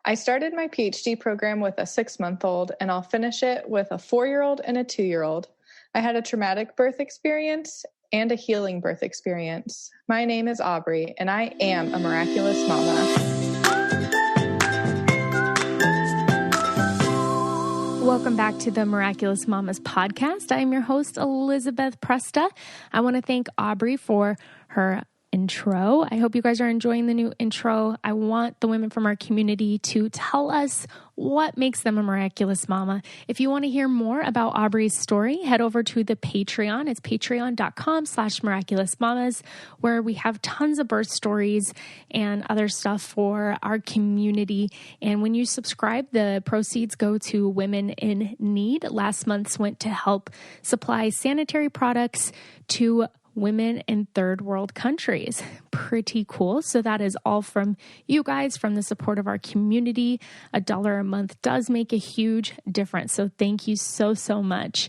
I started my PhD program with a 6-month-old, and I'll finish it with a 4-year-old and a 2-year-old. I had a traumatic birth experience and a healing birth experience. My name is Aubrey, and I am a miraculous mama. Welcome back to the Miraculous Mamas podcast. I'm your host, Elizabeth Presta. I want to thank Aubrey for her intro. I hope you guys are enjoying the new intro. I want the women from our community to tell us what makes them a miraculous mama. If you want to hear more about Aubrey's story, head over to the Patreon. It's patreon.com/miraculousmamas, where we have tons of birth stories and other stuff for our community. And when you subscribe, the proceeds go to women in need. Last month's went to help supply sanitary products to women in third world countries. Pretty cool. So that is all from you guys, from the support of our community. $1 a month does make a huge difference. So thank you so much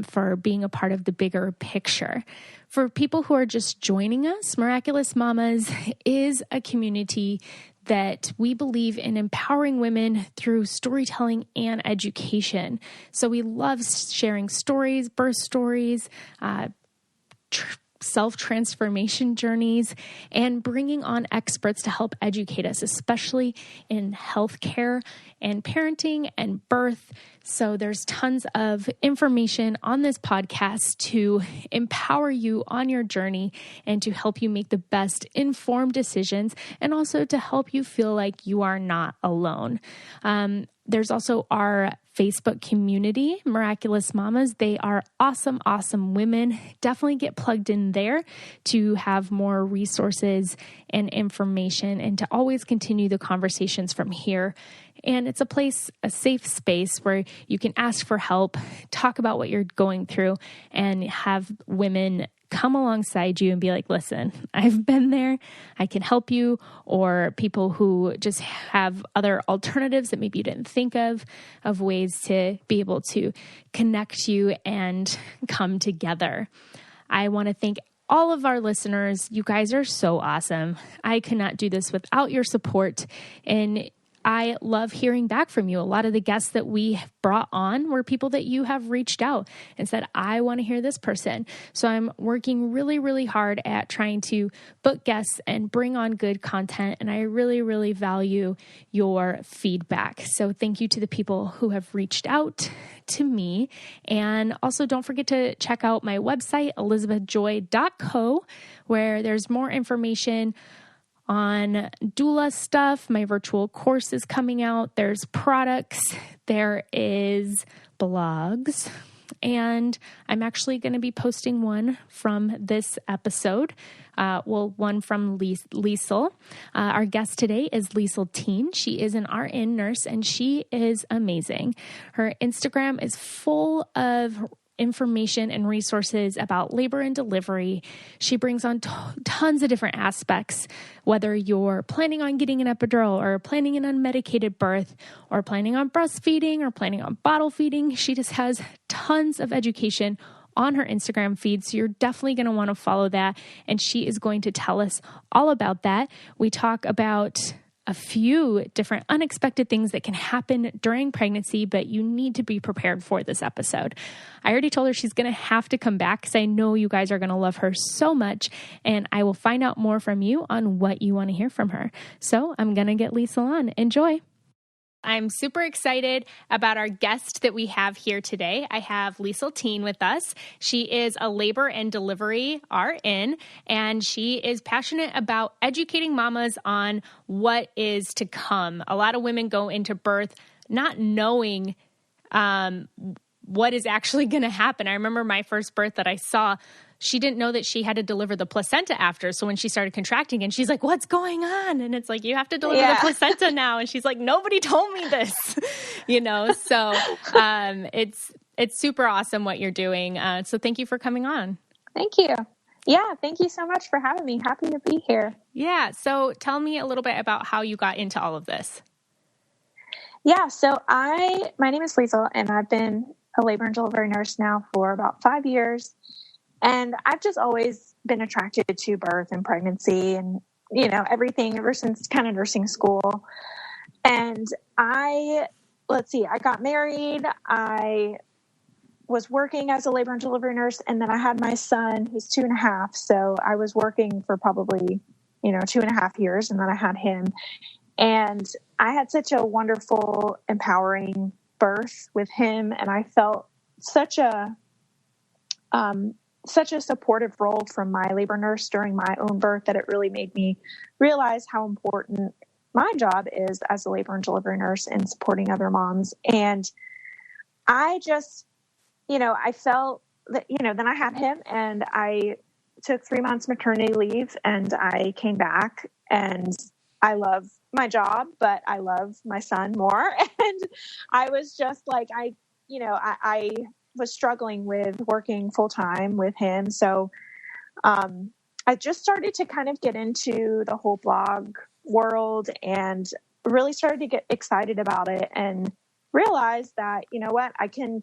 for being a part of the bigger picture. For people who are just joining us, Miraculous Mamas is a community that we believe in empowering women through storytelling and education. So we love sharing stories, birth stories, self-transformation journeys, and bringing on experts to help educate us, especially in healthcare and parenting and birth. So there's tons of information on this podcast to empower you on your journey and to help you make the best informed decisions, and also to help you feel like you are not alone. There's also our Facebook community, Miraculous Mamas. They are awesome women. Definitely get plugged in there to have more resources and information, and to always continue the conversations from here. And it's a place, a safe space where you can ask for help, talk about what you're going through, and have women come alongside you and be like, listen, I've been there, I can help you. Or people who just have other alternatives that maybe you didn't think of ways to be able to connect you and come together. I want to thank all of our listeners. You guys are so awesome. I could not do this without your support, and I love hearing back from you. A lot of the guests that we brought on were people that you have reached out and said, I want to hear this person. So I'm working really hard at trying to book guests and bring on good content. And I really value your feedback. So thank you to the people who have reached out to me. And also don't forget to check out my website, elizabethjoy.co, where there's more information on doula stuff. My virtual course is coming out. There's products. There is blogs. And I'm actually going to be posting one from this episode. One from Liesel. Our guest today is Liesel Teen. She is an RN nurse, and she is amazing. Her Instagram is full of information and resources about labor and delivery. She brings on tons of different aspects, whether you're planning on getting an epidural or planning an unmedicated birth or planning on breastfeeding or planning on bottle feeding. She just has tons of education on her Instagram feed. So you're definitely going to want to follow that. And she is going to tell us all about that. We talk about a few different unexpected things that can happen during pregnancy, but you need to be prepared for this episode. I already told her she's going to have to come back because I know you guys are going to love her so much, and I will find out more from you on what you want to hear from her. So I'm going to get Liesel on. Enjoy. I'm super excited about our guest that we have here today. I have Liesel Teen with us. She is a labor and delivery RN, and she is passionate about educating mamas on what is to come. A lot of women go into birth not knowing what is actually going to happen. I remember my first birth that I saw, she didn't know that she had to deliver the placenta after. So when she started contracting, and she's like, what's going on? And it's like, you have to deliver the placenta now. And she's like, nobody told me this, So it's super awesome what you're doing. So thank you for coming on. Thank you. Yeah. Thank you so much for having me. Happy to be here. Yeah. So tell me a little bit about how you got into all of this. Yeah. So my name is Liesel, and I've been a labor and delivery nurse now for about 5 years. And I've just always been attracted to birth and pregnancy and, everything ever since kind of nursing school. And let's see, I got married. I was working as a labor and delivery nurse. And then I had my son, who's 2.5. So I was working for probably, 2.5 years. And then I had him. And I had such a wonderful, empowering birth with him. And I felt such a supportive role from my labor nurse during my own birth that it really made me realize how important my job is as a labor and delivery nurse in supporting other moms. And I just, I felt that, then I had him and I took 3 months maternity leave and I came back, and I love my job, but I love my son more. And I was just like, I was struggling with working full time with him. So, I just started to kind of get into the whole blog world and really started to get excited about it and realized that, I can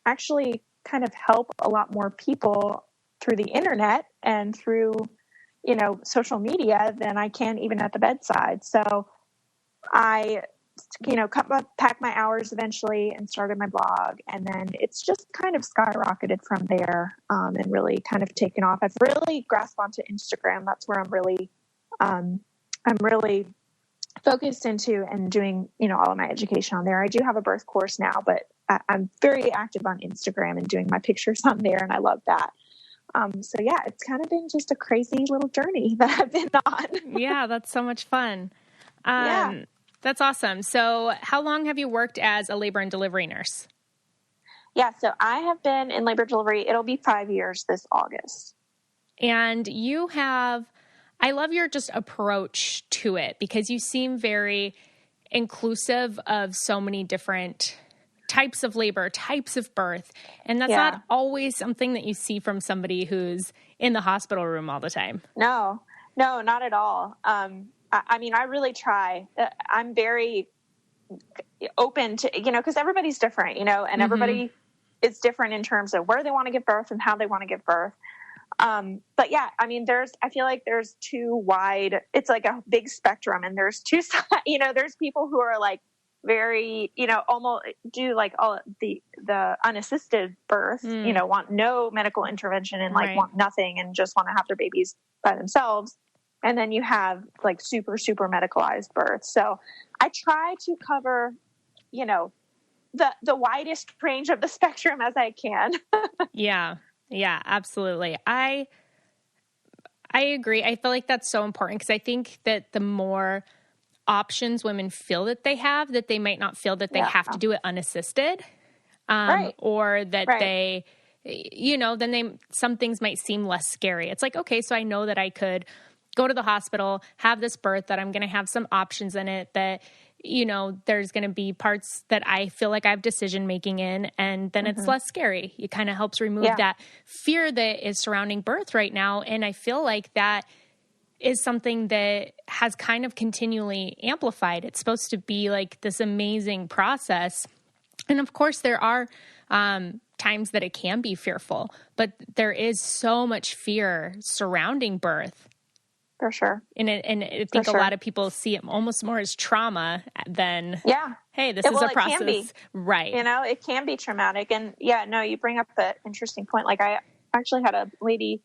actually kind of help a lot more people through the internet and through, social media than I can even at the bedside. So I, packed my hours eventually and started my blog. And then it's just kind of skyrocketed from there, and really kind of taken off. I've really grasped onto Instagram. That's where I'm really focused into and doing, all of my education on there. I do have a birth course now, but I'm very active on Instagram and doing my pictures on there. And I love that. So yeah, it's kind of been just a crazy little journey that I've been on. Yeah, that's so much fun. Yeah. That's awesome. So how long have you worked as a labor and delivery nurse? Yeah, so I have been in labor delivery. It'll be 5 years this August. And I love your just approach to it, because you seem very inclusive of so many different types of labor, types of birth. And that's not always something that you see from somebody who's in the hospital room all the time. No, not at all. I really try. I'm very open to, because everybody's different, and everybody is different in terms of where they want to give birth and how they want to give birth. But yeah, I feel like there's too wide, it's like a big spectrum, and there's two sides, there's people who are like very, almost do like all the unassisted birth, want no medical intervention and like want nothing and just want to have their babies by themselves. And then you have like super, super medicalized birth. So I try to cover, the widest range of the spectrum as I can. Yeah, absolutely. I agree. I feel like that's so important, because I think that the more options women feel that they have, that they might not feel that they have to do it unassisted, or that they, then some things might seem less scary. It's like, okay, so I know that I could go to the hospital, have this birth, that I'm going to have some options in it, that, there's going to be parts that I feel like I have decision making in, and then it's less scary. It kind of helps remove that fear that is surrounding birth right now. And I feel like that is something that has kind of continually amplified. It's supposed to be like this amazing process. And of course there are times that it can be fearful, but there is so much fear surrounding birth. For sure. And I think a lot of people see it almost more as trauma than, hey, this is a process. It can be. Right. It can be traumatic. And you bring up an interesting point. Like I actually had a lady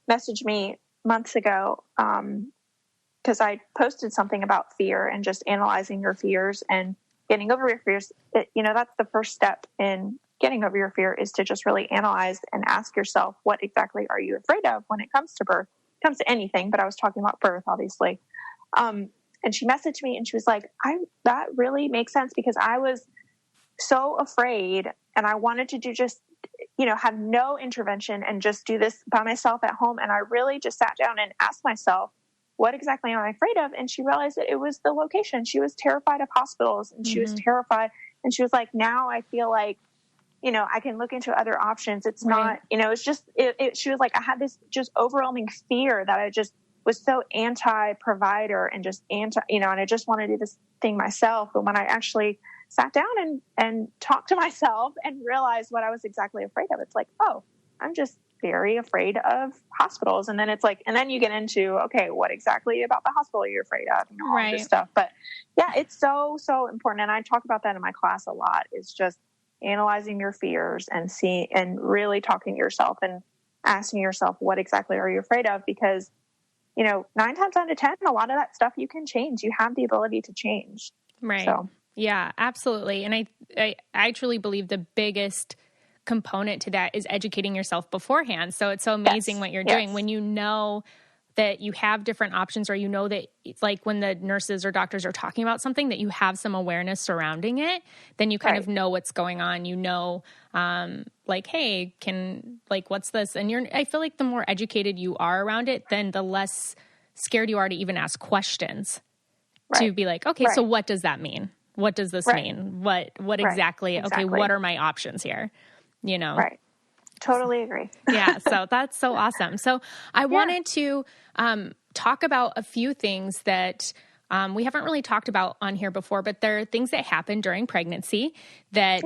message me months ago, because I posted something about fear and just analyzing your fears and getting over your fears. That's the first step in getting over your fear, is to just really analyze and ask yourself, what exactly are you afraid of when it comes to birth? It comes to anything, but I was talking about birth, obviously. And she messaged me and she was like, that really makes sense, because I was so afraid and I wanted to do just, have no intervention and just do this by myself at home. And I really just sat down and asked myself, what exactly am I afraid of? And she realized that it was the location. She was terrified of hospitals, and she was terrified. And she was like, now I feel like, I can look into other options. It's not, it's just, she was like, I had this just overwhelming fear that I just was so anti-provider and just and I just want to do this thing myself. But when I actually sat down and talked to myself and realized what I was exactly afraid of, it's like, oh, I'm just very afraid of hospitals. And then it's like, and then you get into, okay, what exactly about the hospital are you afraid of? You know, all this stuff. But yeah, it's so, so important. And I talk about that in my class a lot. It's just analyzing your fears and really talking to yourself and asking yourself, what exactly are you afraid of? Because, you know, 9 times out of 10, a lot of that stuff you can change. You have the ability to change. Right. So. Yeah, absolutely. And I truly believe the biggest component to that is educating yourself beforehand. So it's so amazing what you're doing when you know that you have different options, or you know that it's like when the nurses or doctors are talking about something, that you have some awareness surrounding it, then you kind of know what's going on. You know, like, hey, what's this? And I feel like the more educated you are around it, then the less scared you are to even ask questions to be like, okay, so what does that mean? What does this mean? What exactly? Okay, what are my options here? You know? Right. Totally agree. Yeah. So that's so awesome. So I wanted to talk about a few things that we haven't really talked about on here before, but there are things that happen during pregnancy that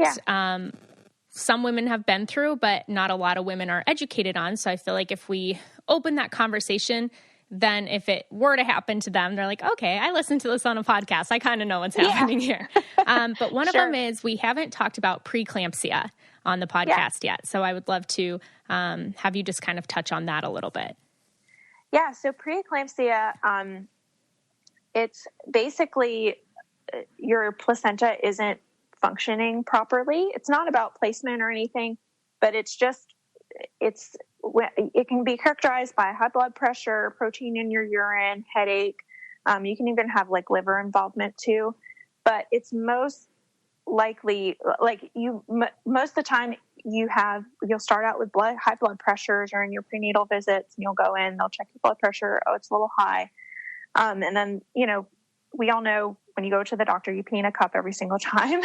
some women have been through, but not a lot of women are educated on. So I feel like if we open that conversation, then if it were to happen to them, they're like, okay, I listened to this on a podcast. I kind of know what's happening here. But one of them is, we haven't talked about preeclampsia on the podcast yet. So I would love to have you just kind of touch on that a little bit. Yeah. So preeclampsia, it's basically your placenta isn't functioning properly. It's not about placement or anything, but it can be characterized by high blood pressure, protein in your urine, headache. You can even have like liver involvement too, but it's most likely, like most of the time you'll start out with high blood pressure during your prenatal visits, and you'll go in, they'll check your blood pressure. Oh, it's a little high. And then, you know, we all know when you go to the doctor, you pee in a cup every single time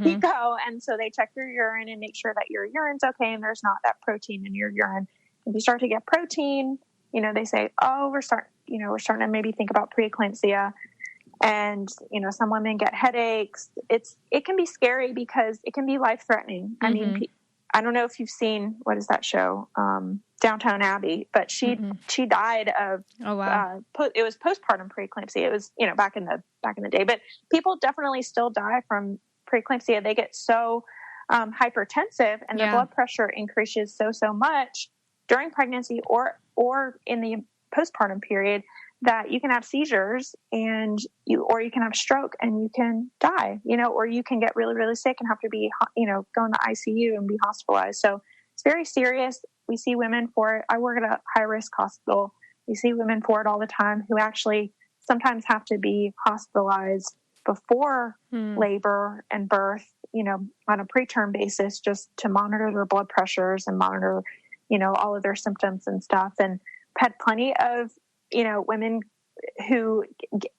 you go. And so they check your urine and make sure that your urine's okay and there's not that protein in your urine. If you start to get protein, you know, they say, oh, we're starting to maybe think about preeclampsia. And, you know, some women get headaches. It can be scary because it can be life-threatening. I mean, I don't know if you've seen, what is that show? Downtown Abbey, but she died of, it was postpartum preeclampsia. It was, you know, back in the day, but people definitely still die from preeclampsia. They get so hypertensive and their blood pressure increases so much during pregnancy or in the postpartum period that you can have seizures and you can have stroke and you can die, you know, or you can get really, really sick and have to be, you know, go in the ICU and be hospitalized. So it's very serious. We see women for it. I work at a high risk hospital. We see women for it all the time who actually sometimes have to be hospitalized before labor and birth, you know, on a preterm basis, just to monitor their blood pressures and monitor, you know, all of their symptoms and stuff. And I've had plenty of, you know, women who,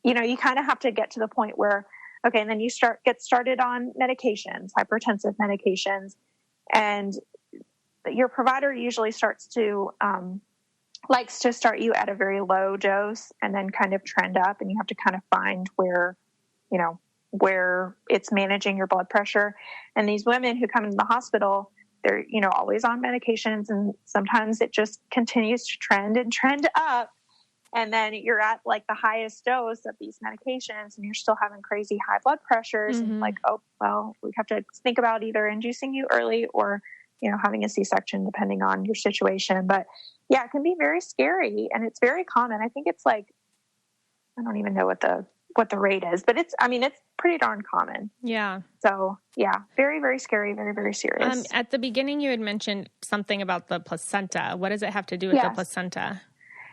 you know, you kind of have to get to the point where, okay, and then you get started on medications, hypertensive medications, and your provider usually likes to start you at a very low dose and then kind of trend up, and you have to kind of find where it's managing your blood pressure. And these women who come into the hospital, they're, you know, always on medications, and sometimes it just continues to trend up. And then you're at like the highest dose of these medications and you're still having crazy high blood pressures. And like, oh, well, we have to think about either inducing you early or, you know, having a C-section depending on your situation. But yeah, it can be very scary and it's very common. I think it's like, I don't even know what the rate is, but it's pretty darn common. Yeah. So yeah, very, very scary, very, very serious. At the beginning, you had mentioned something about the placenta. What does it have to do with the placenta?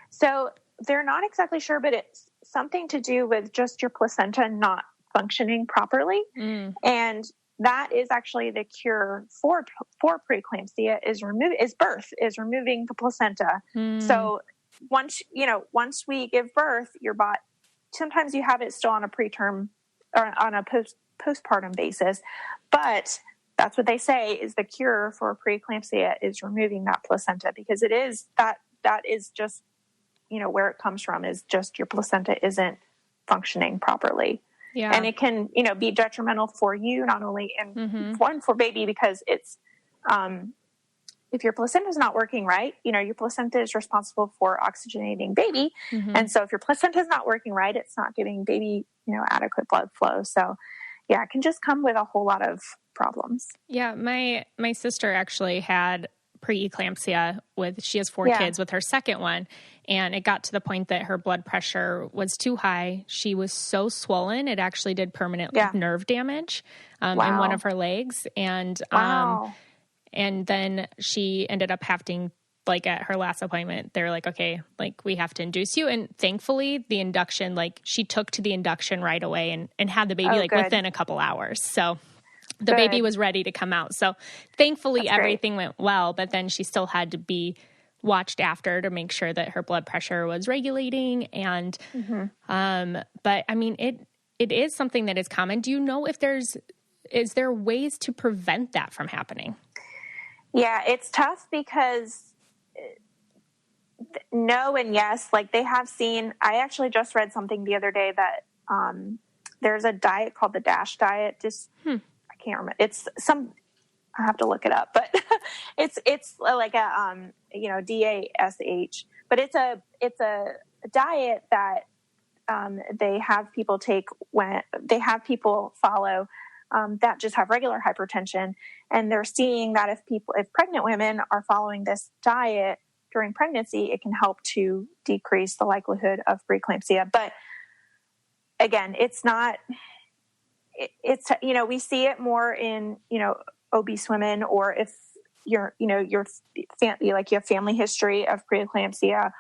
So they're not exactly sure, but it's something to do with just your placenta not functioning properly. And that is actually the cure for preeclampsia is removing the placenta. So once we give birth, your body, sometimes you have it still on a preterm or on a postpartum basis, but that's what they say is the cure for preeclampsia is removing that placenta, because it is that is just, you know, where it comes from is just your placenta isn't functioning properly. Yeah. And it can, you know, be detrimental for you, not only and one for baby, because it's, if your placenta is not working right, your placenta is responsible for oxygenating baby. Mm-hmm. And so if your placenta is not working right, it's not giving baby, adequate blood flow. So yeah, it can just come with a whole lot of problems. Yeah. My sister actually had pre-eclampsia she has 4 kids with her second one. And it got to the point that her blood pressure was too high. She was so swollen. It actually did permanent nerve damage in one of her legs. And, and then she ended up having, like, at her last appointment, they're like, okay, like, we have to induce you. And thankfully the induction, like, she took to the induction right away and had the baby within a couple hours. So the baby was ready to come out. So thankfully everything went well, but then she still had to be watched after to make sure that her blood pressure was regulating. And, but I mean, it is something that is common. Do you know if is there ways to prevent that from happening? Yeah, it's tough because no and yes, like they have seen, I actually just read something the other day that there's a diet called the DASH diet. I can't remember. I have to look it up, but it's like a, DASH, but it's a diet that they have people take when they have people follow that just have regular hypertension. And they're seeing that if pregnant women are following this diet during pregnancy, it can help to decrease the likelihood of preeclampsia. But again, it's we see it more in, obese women, or if you have family history of preeclampsia,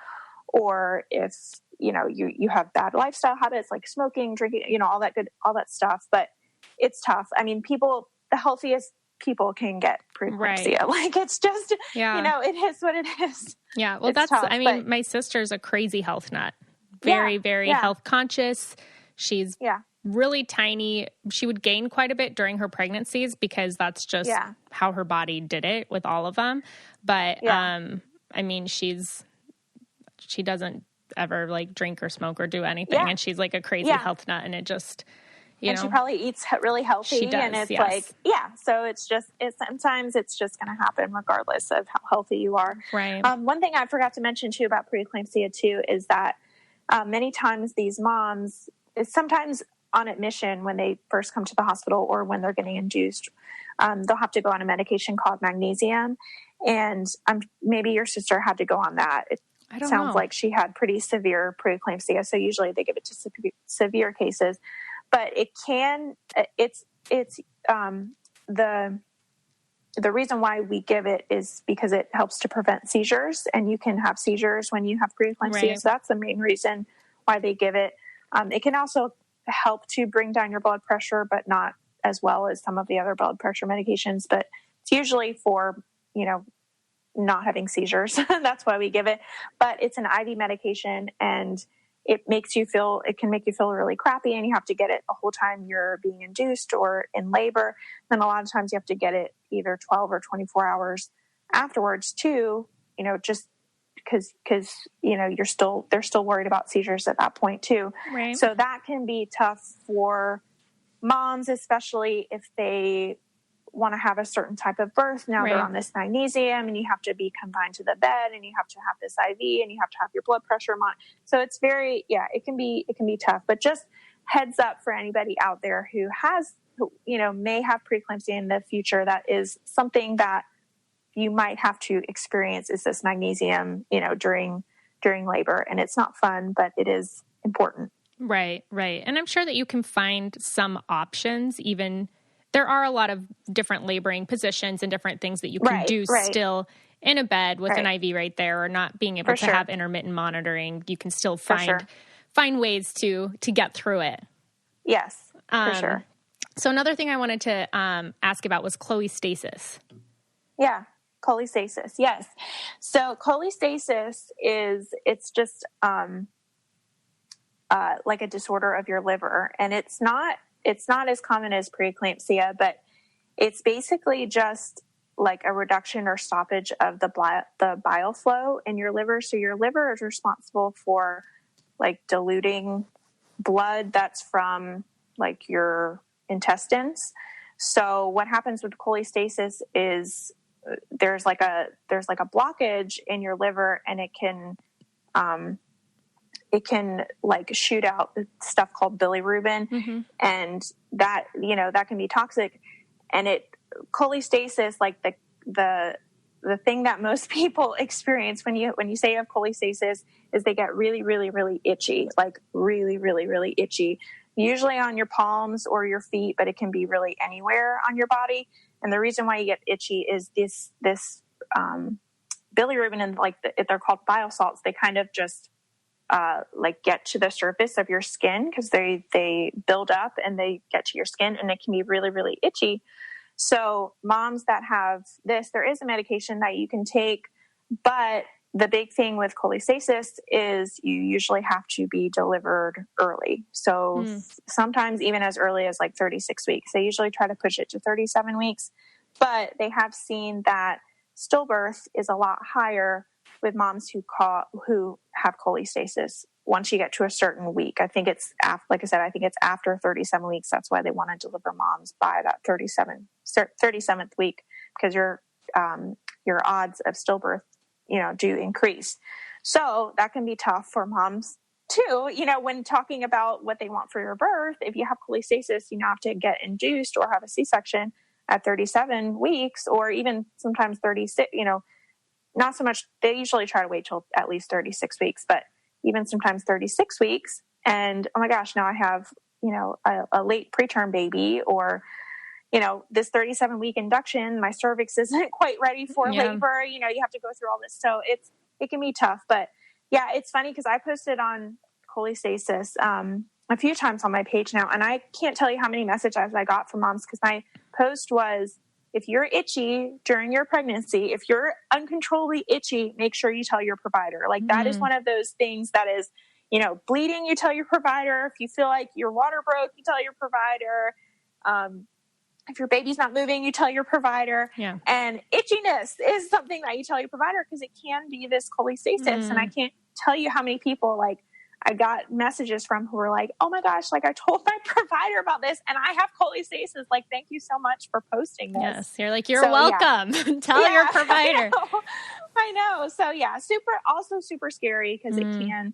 or if, you have bad lifestyle habits like smoking, drinking, all that stuff. But it's tough. I mean, the healthiest people can get preeclampsia. Right. Like, it's just, it is what it is. Yeah. Well, it's tough, my sister's a crazy health nut, very health conscious. She's really tiny. She would gain quite a bit during her pregnancies because that's just how her body did it with all of them. But, I mean, she doesn't ever like drink or smoke or do anything. And she's like a crazy health nut, and it just, and she probably eats really healthy. She does, and it's so sometimes it's just going to happen regardless of how healthy you are. Right. One thing I forgot to mention too about preeclampsia too is that many times these moms, sometimes on admission when they first come to the hospital or when they're getting induced, they'll have to go on a medication called magnesium. And maybe your sister had to go on that. It sounds like she had pretty severe preeclampsia. So usually they give it to severe cases. But it can, it's the reason why we give it is because it helps to prevent seizures, and you can have seizures when you have preeclampsia. Right. So that's the main reason why they give it. It can also help to bring down your blood pressure, but not as well as some of the other blood pressure medications. But it's usually for, not having seizures. That's why we give it. But it's an IV medication, and it can make you feel really crappy, and you have to get it the whole time you're being induced or in labor. Then a lot of times you have to get it either 12 or 24 hours afterwards too, just because they're still worried about seizures at that point too. Right. So that can be tough for moms, especially if they want to have a certain type of birth. Now they're on this magnesium, and you have to be confined to the bed, and you have to have this IV, and you have to have your blood pressure so it's very, it can be tough. But just heads up for anybody out there who may have preeclampsia in the future, that is something that you might have to experience, is this magnesium, during labor. And it's not fun, but it is important. Right. And I'm sure that you can find some options. Even there are a lot of different laboring positions and different things that you can do still in a bed with an IV right there, or not being able to have intermittent monitoring. You can still find ways to get through it. Yes, for sure. So another thing I wanted to ask about was cholestasis. Yeah, cholestasis. Yes. So cholestasis it's just like a disorder of your liver, and it's not as common as preeclampsia, but it's basically just like a reduction or stoppage of the bile flow in your liver. So your liver is responsible for like diluting blood that's from like your intestines. So what happens with cholestasis is there's like a blockage in your liver, and it can like shoot out stuff called bilirubin, and that, that can be toxic. And cholestasis, like the thing that most people experience when you say you have cholestasis is they get really, really, really itchy, like really, really, really itchy, usually on your palms or your feet, but it can be really anywhere on your body. And the reason why you get itchy is this bilirubin, and like they're called bile salts. They kind of just like get to the surface of your skin because they build up and they get to your skin, and it can be really, really itchy. So moms that have this, there is a medication that you can take, but the big thing with cholestasis is you usually have to be delivered early. So sometimes even as early as like 36 weeks. They usually try to push it to 37 weeks, but they have seen that stillbirth is a lot higher with moms who have cholestasis once you get to a certain week. I think it's, like I said, I think it's after 37 weeks. That's why they want to deliver moms by that 37th week, because your odds of stillbirth, do increase. So that can be tough for moms too, when talking about what they want for your birth. If you have cholestasis, you have to get induced or have a C-section at 37 weeks, or even sometimes 36, not so much. They usually try to wait till at least 36 weeks, but even sometimes 36 weeks. And oh my gosh, now I have, a late preterm baby, or, this 37-week induction, my cervix isn't quite ready for labor. You have to go through all this. So it can be tough, but yeah, it's funny because I posted on cholestasis a few times on my page now, and I can't tell you how many messages I got from moms, because my post was, if you're itchy during your pregnancy, if you're uncontrollably itchy, make sure you tell your provider. Like that is one of those things that is, bleeding, you tell your provider. If you feel like your water broke, you tell your provider. If your baby's not moving, you tell your provider. Yeah. And itchiness is something that you tell your provider, because it can be this cholestasis. And I can't tell you how many people, like, I got messages from who were like, oh my gosh, like I told my provider about this and I have cholestasis. Like, thank you so much for posting this. Yes. You're like, you're welcome. Yeah. Tell your provider. I know. So yeah, super scary, because it can,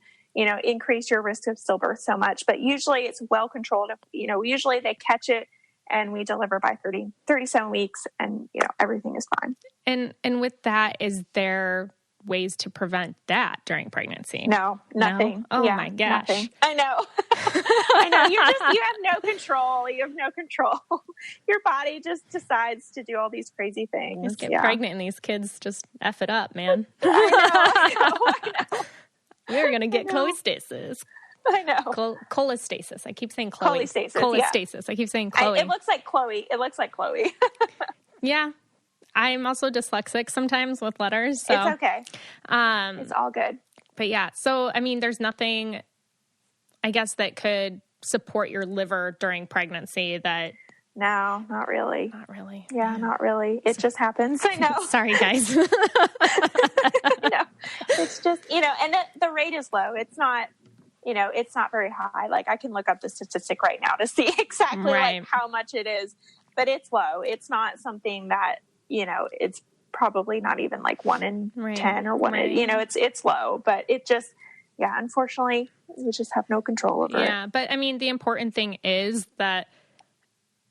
increase your risk of stillbirth so much, but usually it's well controlled. Usually they catch it and we deliver by 37 weeks, and, everything is fine. And with that, is there ways to prevent that during pregnancy? No, nothing. No? Oh my gosh. Nothing. I know. I know. You have no control. You have no control. Your body just decides to do all these crazy things. Just get pregnant and these kids just F it up, man. I know. You're going to get cholestasis. I know. Cholestasis. I keep saying Chloe. Cholestasis. Yeah. I keep saying Chloe. It looks like Chloe. Yeah. I'm also dyslexic sometimes with letters. So. It's okay. It's all good. But yeah, so, I mean, there's nothing, I guess, that could support your liver during pregnancy that... No, not really. Not really. Yeah, not really. It just happens. I know. Sorry, guys. It's just, and the rate is low. It's not, it's not very high. Like, I can look up the statistic right now to see exactly like how much it is, but it's low. It's not something that, it's probably not even like 1 in 10 or 1 in, it's low, but it just, unfortunately, we just have no control over it. Yeah, but I mean, the important thing is that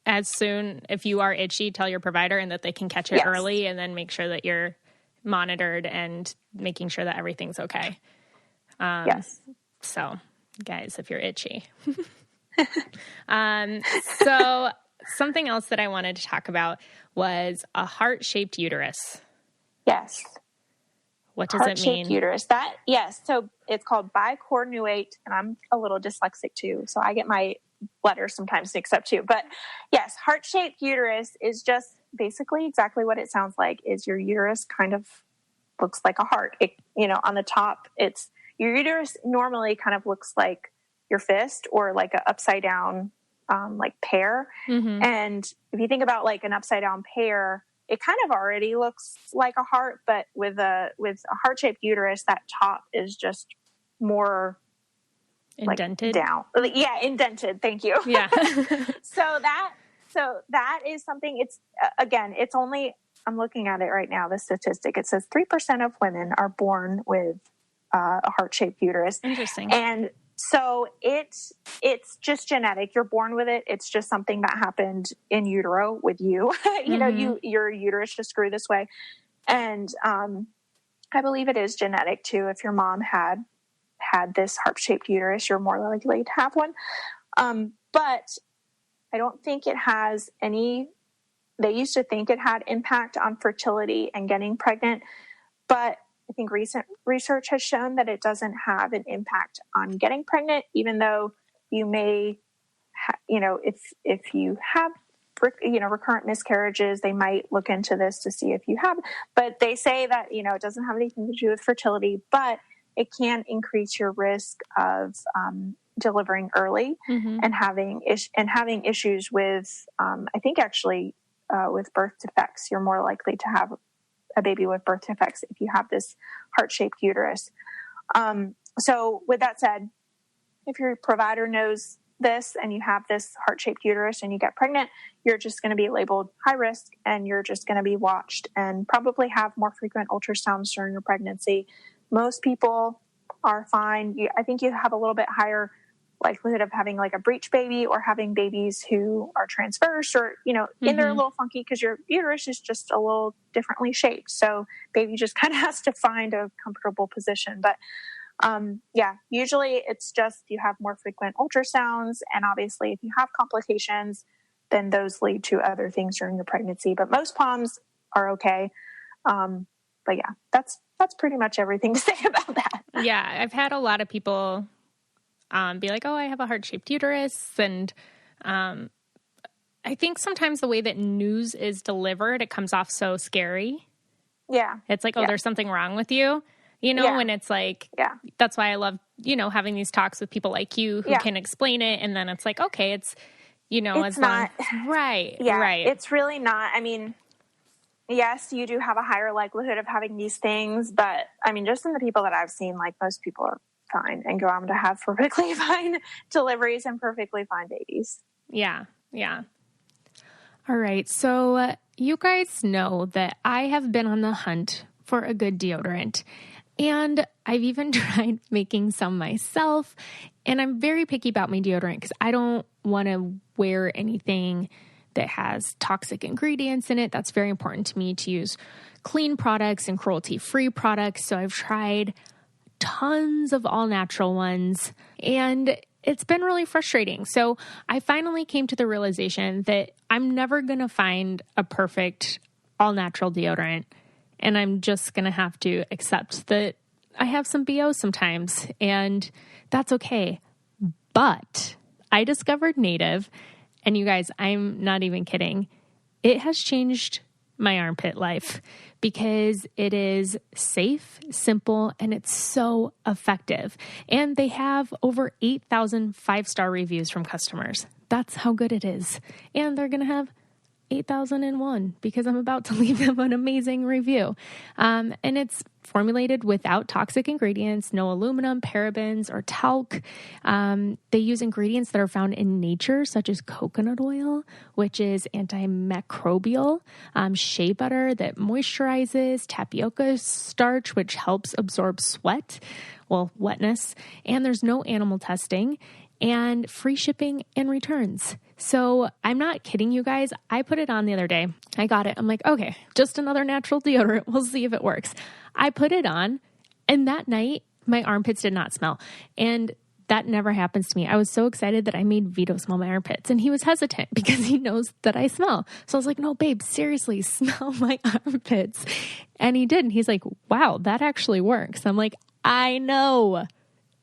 as soon, if you are itchy, tell your provider, and that they can catch it early, and then make sure that you're monitored and making sure that everything's okay. Yes. So, guys, if you're itchy. So something else that I wanted to talk about was a heart-shaped uterus. Yes. What does it mean? Heart-shaped uterus. So it's called bicornuate, and I'm a little dyslexic too, so I get my letters sometimes mixed up too. But yes, heart-shaped uterus is just basically exactly what it sounds like. Is your uterus kind of looks like a heart. It, on the top, it's your uterus normally kind of looks like your fist, or like an upside down like pear. Mm-hmm. And if you think about like an upside down pear, it kind of already looks like a heart, but with a heart-shaped uterus, that top is just more indented, like down. Yeah, indented. Thank you. Yeah. So that is something. It's again, it's only I'm looking at it right now, the statistic. It says 3% of women are born with a heart-shaped uterus. Interesting. And so it's just genetic. You're born with it. It's just something that happened in utero with you. You know, your uterus just grew this way. And I believe it is genetic too. If your mom had this heart-shaped uterus, you're more likely to have one. But I don't think it has any. They used to think it had impact on fertility and getting pregnant, but I think recent research has shown that it doesn't have an impact on getting pregnant, even though you may, if you have, recurrent miscarriages, they might look into this to see if you have, but they say that, it doesn't have anything to do with fertility, but it can increase your risk of delivering early and having issues with, I think actually with birth defects. You're more likely to have a baby with birth defects if you have this heart-shaped uterus. So with that said, if your provider knows this and you have this heart-shaped uterus and you get pregnant, you're just going to be labeled high risk and you're just going to be watched and probably have more frequent ultrasounds during your pregnancy. Most people are fine. I think you have a little bit higher likelihood of having like a breech baby or having babies who are transverse or, and they're a little funky because your uterus is just a little differently shaped. So baby just kind of has to find a comfortable position. But usually it's just you have more frequent ultrasounds. And obviously if you have complications, then those lead to other things during your pregnancy. But most POMs are okay. But yeah, that's pretty much everything to say about that. Yeah, I've had a lot of people be like, oh, I have a heart-shaped uterus. And I think sometimes the way that news is delivered, it comes off so scary. Yeah. It's like, oh, there's something wrong with you, and it's like, that's why I love, having these talks with people like you who can explain it. And then it's like, okay, it's, it's not, right. Yeah, right. It's really not. I mean, yes, you do have a higher likelihood of having these things, but I mean, just in the people that I've seen, like most people are fine and go on to have perfectly fine deliveries and perfectly fine babies. Yeah. Yeah. All right. So you guys know that I have been on the hunt for a good deodorant, and I've even tried making some myself, and I'm very picky about my deodorant because I don't want to wear anything that has toxic ingredients in it. That's very important to me to use clean products and cruelty-free products. So I've tried tons of all natural ones, and it's been really frustrating. So I finally came to the realization that I'm never going to find a perfect all natural deodorant, and I'm just going to have to accept that I have some BO sometimes, and that's okay. But I discovered Native, and you guys, I'm not even kidding. It has changed my armpit life because it is safe, simple, and it's so effective. And they have over 8,000 five-star reviews from customers. That's how good it is. And they're going to have 8,001 because I'm about to leave them an amazing review. And it's formulated without toxic ingredients, no aluminum, parabens, or talc. They use ingredients that are found in nature, such as coconut oil, which is antimicrobial, shea butter that moisturizes, tapioca starch, which helps absorb wetness, and there's no animal testing, and free shipping and returns. So I'm not kidding you guys. I put it on the other day. I got it. I'm like, okay, just another natural deodorant. We'll see if it works. I put it on, and that night my armpits did not smell. And that never happens to me. I was so excited that I made Vito smell my armpits, and he was hesitant because he knows that I smell. So I was like, no, babe, seriously, smell my armpits. And he did. And he's like, wow, that actually works. I'm like, I know.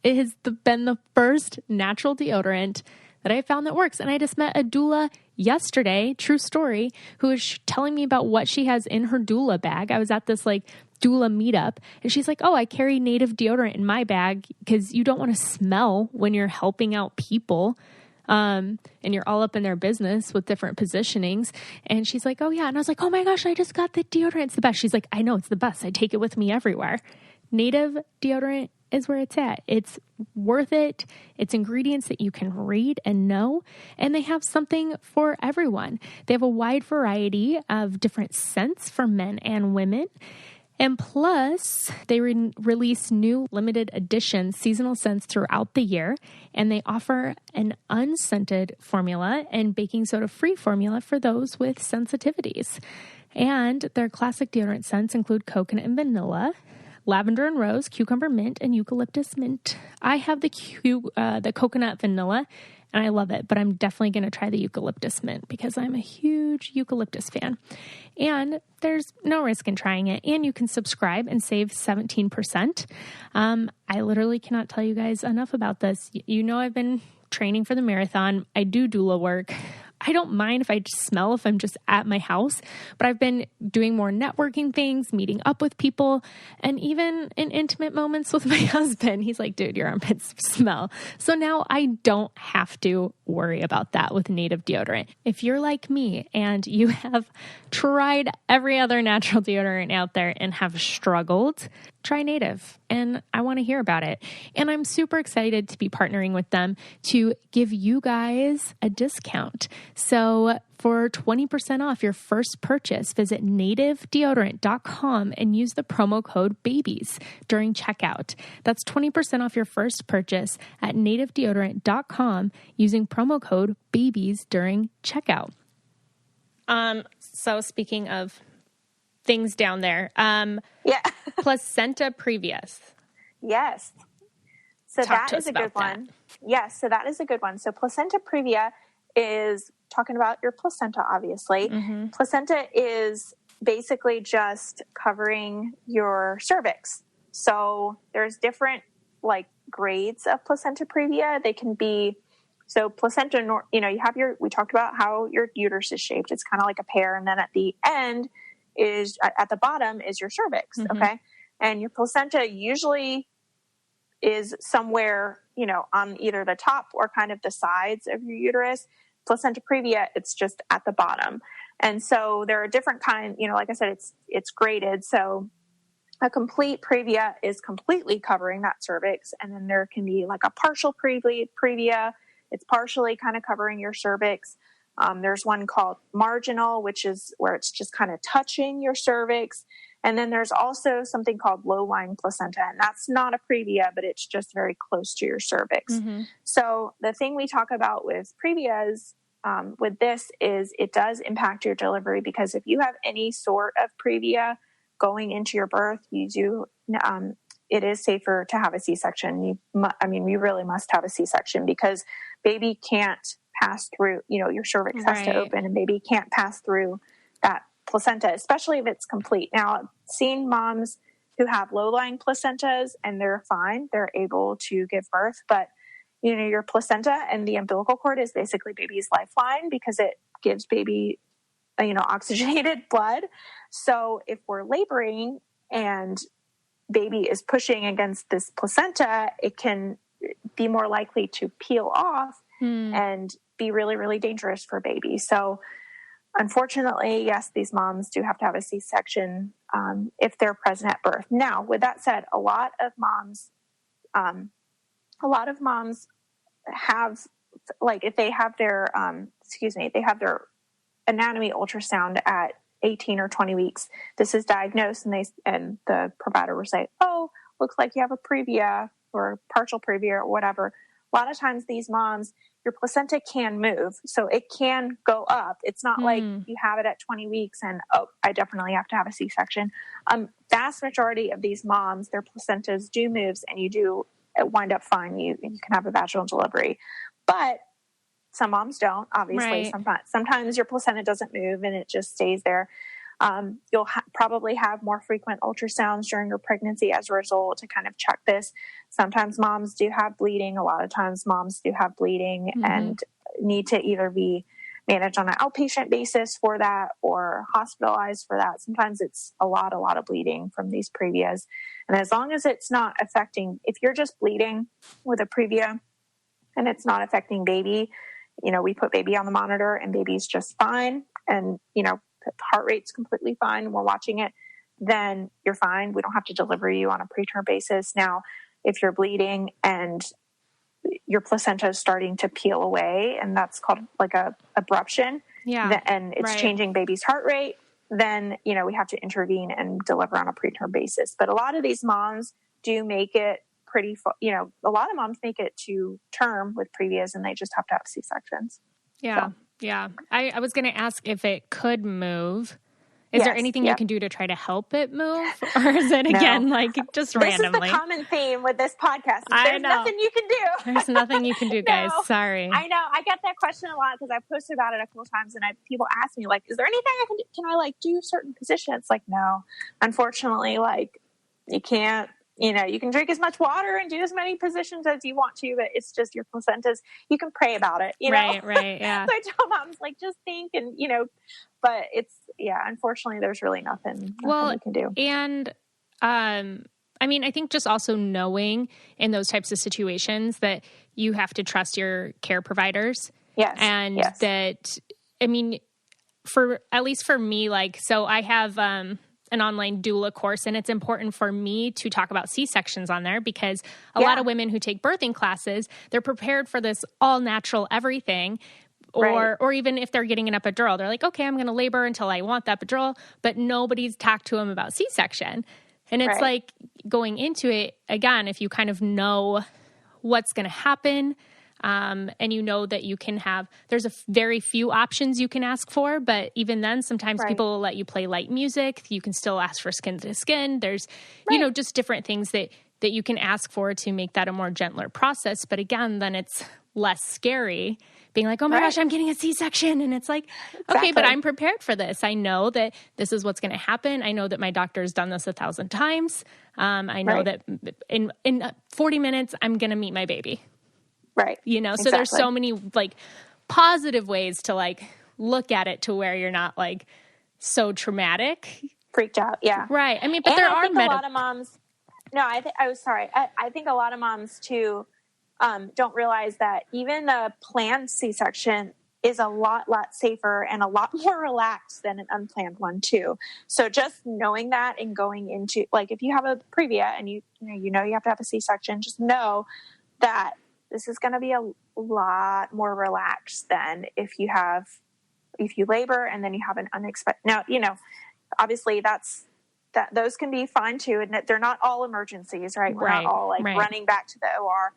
It has been the first natural deodorant that I found that works. And I just met a doula yesterday, true story, who was telling me about what she has in her doula bag. I was at this doula meetup, and she's like, oh, I carry Native deodorant in my bag because you don't want to smell when you're helping out people. And you're all up in their business with different positionings. And she's like, oh yeah. And I was like, oh my gosh, I just got the deodorant. It's the best. She's like, I know, it's the best. I take it with me everywhere. Native deodorant is where it's at. It's worth it. It's ingredients that you can read and know, and they have something for everyone. They have a wide variety of different scents for men and women. And plus, they release new limited edition seasonal scents throughout the year, and they offer an unscented formula and baking soda-free formula for those with sensitivities. And their classic deodorant scents include coconut and vanilla, lavender and rose, cucumber mint, and eucalyptus mint. I have the coconut vanilla, and I love it, but I'm definitely going to try the eucalyptus mint because I'm a huge eucalyptus fan. And there's no risk in trying it, and you can subscribe and save 17%. I literally cannot tell you guys enough about this. You know, I've been training for the marathon. I do doula work. I don't mind if I smell if I'm just at my house, but I've been doing more networking things, meeting up with people, and even in intimate moments with my husband, he's like, dude, your armpits smell. So now I don't have to worry about that with Native deodorant. If you're like me and you have tried every other natural deodorant out there and have struggled, try Native, and I want to hear about it. And I'm super excited to be partnering with them to give you guys a discount. So for 20% off your first purchase, visit nativedeodorant.com and use the promo code BABIES during checkout. That's 20% off your first purchase at nativedeodorant.com using promo code BABIES during checkout. So speaking of things down there, Placenta Previa. Yes. So that is a good one. Yes. So that is a good one. So Placenta Previa is talking about your placenta, obviously. Mm-hmm. Placenta is basically just covering your cervix. So there's different grades of Placenta Previa. They can be, so placenta, you have we talked about how your uterus is shaped. It's kind of like a pear. And then at the end at the bottom is your cervix. Mm-hmm. Okay. And your placenta usually is somewhere, on either the top or kind of the sides of your uterus. Placenta Previa, it's just at the bottom. And so there are different kinds, like I said, it's graded. So a complete previa is completely covering that cervix. And then there can be like a partial previa. It's partially kind of covering your cervix. There's one called marginal, which is where it's just kind of touching your cervix. And then there's also something called low-lying placenta, and that's not a previa, but it's just very close to your cervix. Mm-hmm. So the thing we talk about with previas with this is it does impact your delivery, because if you have any sort of previa going into your birth, it is safer to have a C-section. You really must have a C-section, because baby can't pass through, your cervix has to open, and baby can't pass through that placenta, especially if it's complete. Now, I've seen moms who have low-lying placentas and they're fine. They're able to give birth, but your placenta and the umbilical cord is basically baby's lifeline, because it gives baby, oxygenated blood. So if we're laboring and baby is pushing against this placenta, it can be more likely to peel off and be really, really dangerous for baby. So unfortunately, yes, these moms do have to have a C-section if they're present at birth. Now, with that said, a lot of moms have, if they have their, they have their anatomy ultrasound at 18 or 20 weeks. This is diagnosed, and the provider will say, "Oh, looks like you have a previa or partial previa or whatever." A lot of times, these moms, your placenta can move, so it can go up. It's not like you have it at 20 weeks and, oh, I definitely have to have a C-section. Vast majority of these moms, their placentas do move, and you do wind up fine. You can have a vaginal delivery, but some moms don't. Obviously, sometimes your placenta doesn't move and it just stays there. You'll probably have more frequent ultrasounds during your pregnancy as a result to kind of check this. Sometimes moms do have bleeding. A lot of times moms do have bleeding and need to either be managed on an outpatient basis for that or hospitalized for that. Sometimes it's a lot of bleeding from these previas. And as long as it's not affecting, if you're just bleeding with a previa and it's not affecting baby, we put baby on the monitor and baby's just fine. And, heart rate's completely fine and we're watching it, then you're fine. We don't have to deliver you on a preterm basis. Now, if you're bleeding and your placenta is starting to peel away, and that's called like a abruption, and it's changing baby's heart rate, then, you know, we have to intervene and deliver on a preterm basis. But a lot of these moms do make it pretty, you know, a lot of moms make it to term with Previas and they just have to have C-sections. Yeah. So. Yeah. I was going to ask if it could move. Is there anything you can do to try to help it move? Or is it, again, like just randomly? This is the common theme with this podcast. There's nothing you can do. There's nothing you can do, guys. Sorry. I know. I get that question a lot because I posted about it a couple times and people ask me, like, is there anything I can do? Can I, like, do certain positions? Like, no. Unfortunately, like, you can't. You know, you can drink as much water and do as many positions as you want to, but it's just your placentas. You can pray about it, you know? Right, yeah. So I tell moms, like, just think and, you know, but it's, unfortunately, there's really nothing you can do. And, I mean, I think just also knowing in those types of situations that you have to trust your care providers. Yes. And that, I mean, at least for me, like, so I have, an online doula course, and it's important for me to talk about C-sections on there because a lot of women who take birthing classes, they're prepared for this all natural everything. Or even if they're getting an epidural, they're like, okay, I'm going to labor until I want the epidural, but nobody's talked to them about C-section. And it's like going into it, again, if you kind of know what's going to happen, and you know that you can have, there's very few options you can ask for, but even then, sometimes people will let you play light music. You can still ask for skin to skin. There's, you know, just different things that you can ask for to make that a more gentler process. But again, then it's less scary being like, oh my gosh, I'm getting a C-section. And it's like, okay, but I'm prepared for this. I know that this is what's going to happen. I know that my doctor's done this 1,000 times. I know that in 40 minutes, I'm going to meet my baby. Right. You know, so there's so many like positive ways to like look at it to where you're not like so traumatic. Freaked out. Yeah. Right. I mean, but there are a lot of moms. No, I think a lot of moms too, don't realize that even a planned C-section is a lot safer and a lot more relaxed than an unplanned one too. So just knowing that and going into, like, if you have a Previa and you know you have to have a C-section, just know that this is going to be a lot more relaxed than if you labor and then you have an unexpected. Now, you know, obviously those can be fine too. And they're not all emergencies, right? We're not all like running back to the OR,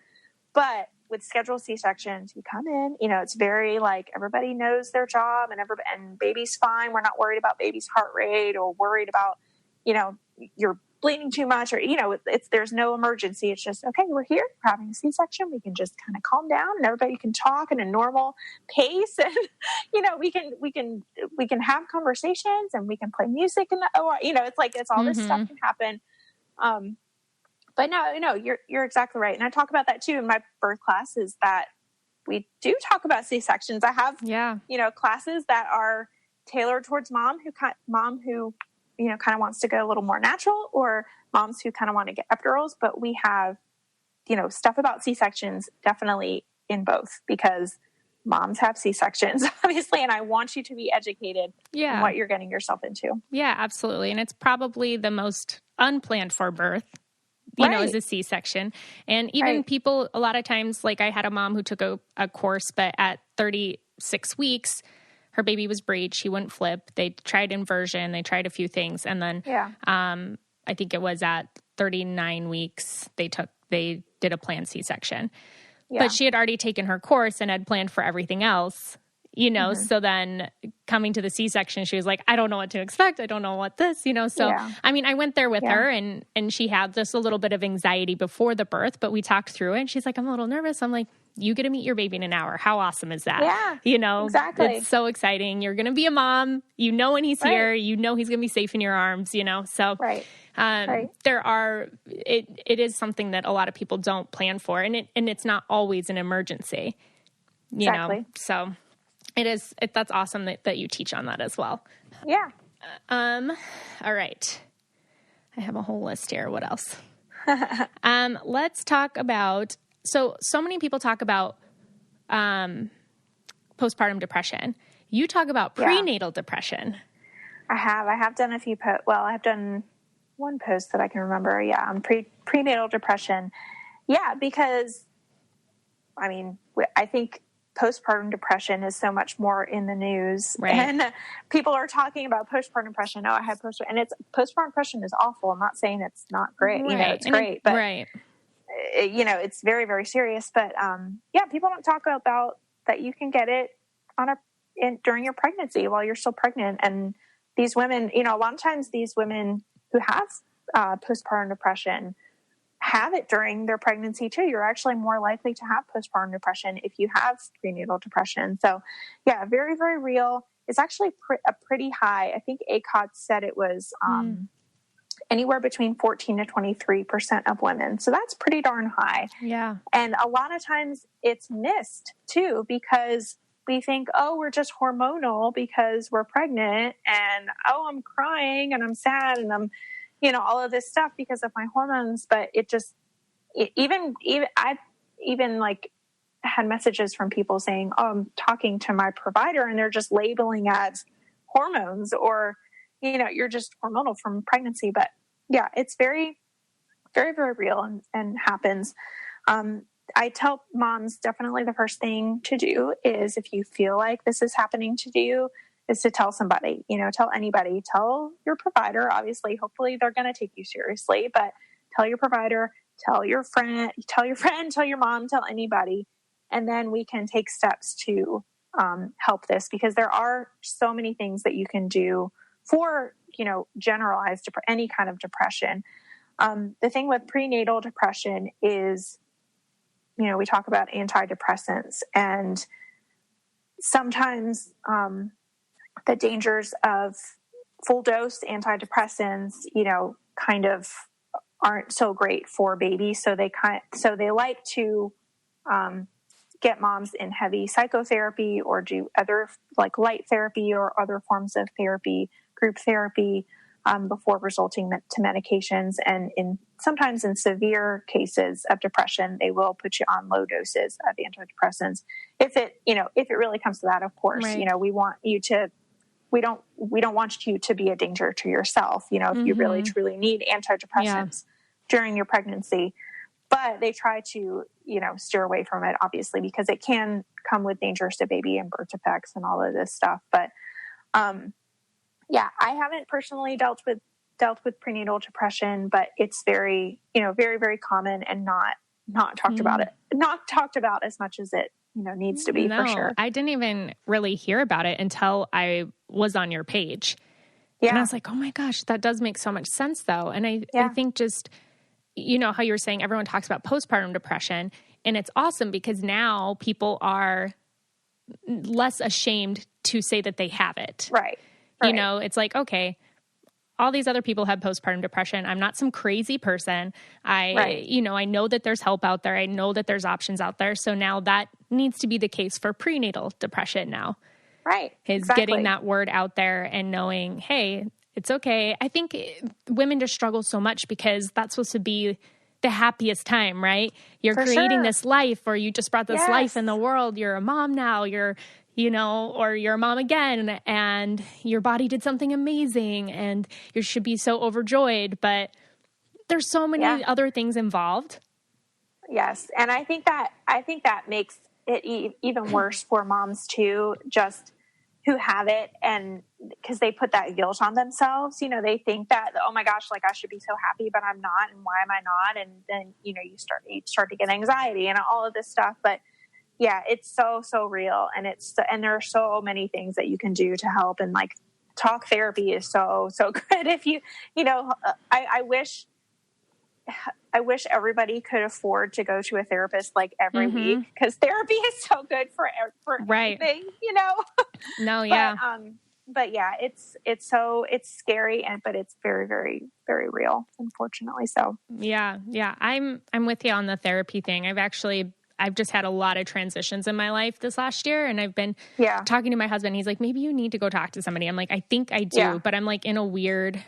but with scheduled C-sections, you come in, you know, it's very like everybody knows their job and baby's fine. We're not worried about baby's heart rate or worried about, you know, you're bleeding too much or, you know, there's no emergency. It's just, okay, we're here, we're having a C-section. We can just kind of calm down and everybody can talk in a normal pace. And, you know, we can have conversations and we can play music in the OR, you know, it's all this stuff can happen. But no, you're exactly right. And I talk about that too in my birth class is that we do talk about C-sections. I have, you know, classes that are tailored towards mom who, you know, kind of wants to go a little more natural or moms who kind of want to get epidurals, but we have, you know, stuff about C-sections definitely in both because moms have C-sections obviously. And I want you to be educated in what you're getting yourself into. Yeah, absolutely. And it's probably the most unplanned for birth, you know, is a C-section. And even people, a lot of times, like I had a mom who took a course, but at 36 weeks, her baby was breech. She wouldn't flip. They tried inversion. They tried a few things. And then I think it was at 39 weeks, they did a planned C-section. Yeah. But she had already taken her course and had planned for everything else, you know. So then coming to the C-section, she was like, I don't know what to expect. I don't know what this, you know. So, I mean, I went there with her and she had just a little bit of anxiety before the birth, but we talked through it. And she's like, I'm a little nervous. I'm like, you get to meet your baby in an hour. How awesome is that? Yeah, you know, exactly. It's so exciting. You're going to be a mom. You know when he's here. You know he's going to be safe in your arms, you know. So there are, it is something that a lot of people don't plan for. And it's not always an emergency, you know. So that's awesome that you teach on that as well. Yeah. All right. I have a whole list here. What else? Let's talk about, so many people talk about postpartum depression. You talk about prenatal depression. I have done a few, I've done one post that I can remember. Yeah. On prenatal depression. Yeah. Because I mean, I think postpartum depression is so much more in the news, right. and people are talking about postpartum depression. Oh, I had postpartum, and postpartum depression is awful. I'm not saying it's not great. Right. You know, it's great, but right. You know, it's very, very serious. But yeah, people don't talk about that. You can get it during your pregnancy while you're still pregnant. And these women, you know, a lot of times these women who have postpartum depression have it during their pregnancy too. You're actually more likely to have postpartum depression if you have prenatal depression. So yeah, very, very real. It's actually a pretty high. I think ACOT said it was anywhere between 14 to 23% of women. So that's pretty darn high. Yeah. And a lot of times it's missed too, because we think, oh, we're just hormonal because we're pregnant, and oh, I'm crying and I'm sad and I'm, you know, all of this stuff because of my hormones. But I've even like had messages from people saying, oh, I'm talking to my provider and they're just labeling as hormones, or, you know, you're just hormonal from pregnancy. But yeah, it's very, very, very real and happens. I tell moms definitely the first thing to do is, if you feel like this is happening to you, is to tell somebody, you know, tell anybody, tell your provider. Obviously, hopefully they're going to take you seriously, but tell your provider, tell your friend, tell your mom, tell anybody. And then we can take steps to help this, because there are so many things that you can do for, you know, generalized any kind of depression. The thing with prenatal depression is, you know, we talk about antidepressants, and sometimes the dangers of full dose antidepressants, you know, kind of aren't so great for babies. So they like to get moms in heavy psychotherapy, or do other like light therapy or other forms of therapy, group therapy, before resorting to medications. And sometimes in severe cases of depression, they will put you on low doses of antidepressants. If it really comes to that, of course, right. You know, we don't want you to be a danger to yourself, you know, if you really truly need antidepressants during your pregnancy. But they try to, you know, steer away from it, obviously, because it can come with dangers to baby and birth defects and all of this stuff. But yeah, I haven't personally dealt with prenatal depression, but it's very, you know, very, very common, and not talked about as much as it, you know, needs to be. For sure. I didn't even really hear about it until I was on your page. Yeah. And I was like, oh my gosh, that does make so much sense though. And I think just, you know, how you were saying everyone talks about postpartum depression, and it's awesome because now people are less ashamed to say that they have it. Right. You know, it's like, okay, all these other people have postpartum depression. I'm not some crazy person. You know, I know that there's help out there. I know that there's options out there. So now that needs to be the case for prenatal depression now. Right. Is getting that word out there and knowing, hey, it's okay. I think women just struggle so much because that's supposed to be the happiest time, right? You're creating this life, or you just brought this life in the world. You're a mom now. You're a mom again, and your body did something amazing, and you should be so overjoyed. But there's so many other things involved. Yes, and I think that makes it even worse for moms too, just who have it, and because they put that guilt on themselves. You know, they think that, oh my gosh, like I should be so happy, but I'm not, and why am I not? And then, you know, you start to get anxiety and all of this stuff. But yeah, it's so real, and there are so many things that you can do to help, and like talk therapy is so good. If you know, I wish everybody could afford to go to a therapist like every week, because therapy is so good for everything, you know. No, yeah. But yeah, it's scary, but it's very, very, very real, unfortunately. So yeah, I'm with you on the therapy thing. I've just had a lot of transitions in my life this last year, and I've been talking to my husband. He's like, maybe you need to go talk to somebody. I'm like, I think I do, but I'm like in a weird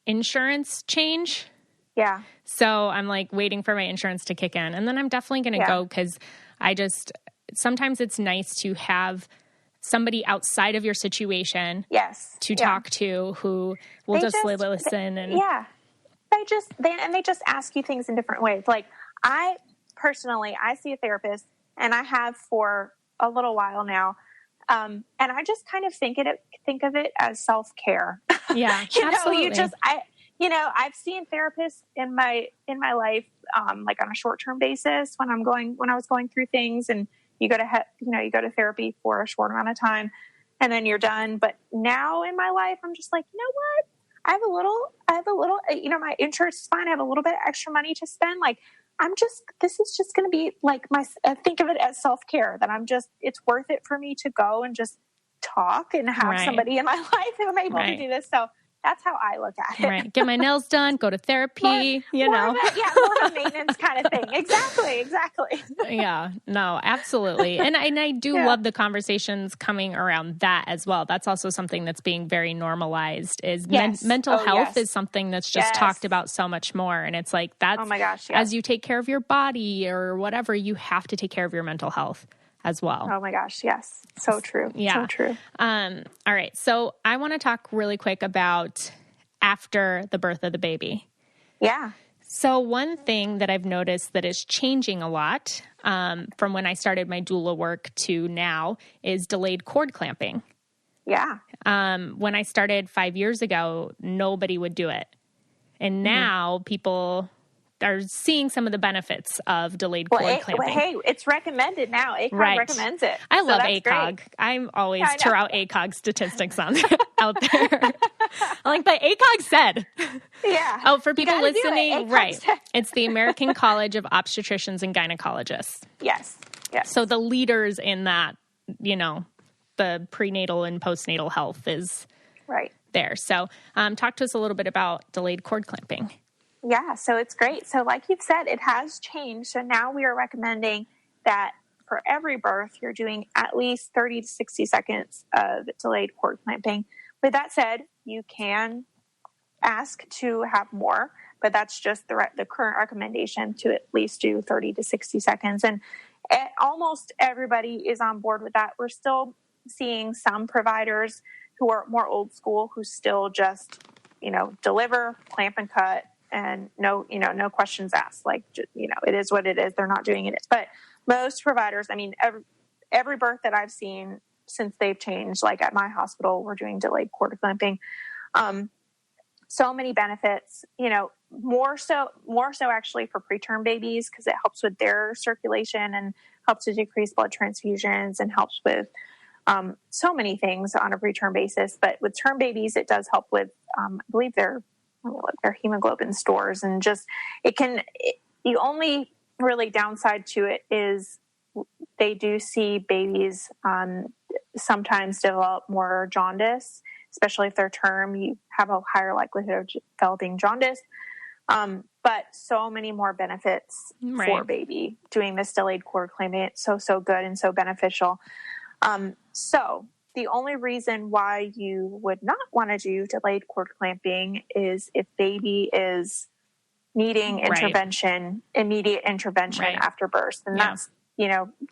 insurance change. Yeah. So I'm like waiting for my insurance to kick in, and then I'm definitely going to go, because sometimes it's nice to have somebody outside of your situation to talk to, who will just listen. And they just ask you things in different ways. Like I see a therapist, and I have for a little while now. And I just kind of think of it as self-care. Yeah, absolutely. I've seen therapists in my life, like on a short-term basis when I was going through things, and you go to therapy for a short amount of time and then you're done. But now in my life, I'm just like, you know what? I have a little, my insurance is fine. I have a little bit of extra money to spend. Like, this is just going to be like think of it as self-care, that it's worth it for me to go and just talk and have somebody in my life who I'm able to do this. So that's how I look at it. Right. Get my nails done, go to therapy, more of a maintenance kind of thing. Exactly. Yeah, no, absolutely. And I do love the conversations coming around that as well. That's also something that's being very normalized is mental health is something that's just talked about so much more. And it's like, that's, oh my gosh, as you take care of your body or whatever, you have to take care of your mental health as well. Oh my gosh. Yes. So true. Yeah. So true. All right. So I want to talk really quick about after the birth of the baby. Yeah. So one thing that I've noticed that is changing a lot from when I started my doula work to now is delayed cord clamping. Yeah. When I started 5 years ago, nobody would do it. And now people are seeing some of the benefits of delayed cord clamping. Hey, it's recommended now. ACOG recommends it. I love ACOG. I'm always throw out ACOG statistics out there. Like, but ACOG said. Yeah. Oh, for people listening, right. It's the American College of Obstetricians and Gynecologists. Yes. So the leaders in that, the prenatal and postnatal health is there. So talk to us a little bit about delayed cord clamping. Yeah, so it's great. So like you've said, it has changed. So now we are recommending that for every birth, you're doing at least 30 to 60 seconds of delayed cord clamping. With that said, you can ask to have more, but that's just the current recommendation to at least do 30 to 60 seconds. And almost everybody is on board with that. We're still seeing some providers who are more old school who still just, deliver, clamp and cut. And no questions asked. Like, it is what it is. They're not doing it. But most providers, every birth that I've seen since they've changed, like at my hospital, we're doing delayed cord clamping. So many benefits, more so actually for preterm babies, because it helps with their circulation and helps to decrease blood transfusions and helps with so many things on a preterm basis. But with term babies, it does help with, I believe their hemoglobin stores, and just the only really downside to it is they do see babies sometimes develop more jaundice, especially if they're term. You have a higher likelihood of developing jaundice, but so many more benefits for baby doing this delayed cord clamping. It's so good and so beneficial. So the only reason why you would not want to do delayed cord clamping is if baby is needing immediate intervention after birth. And that's,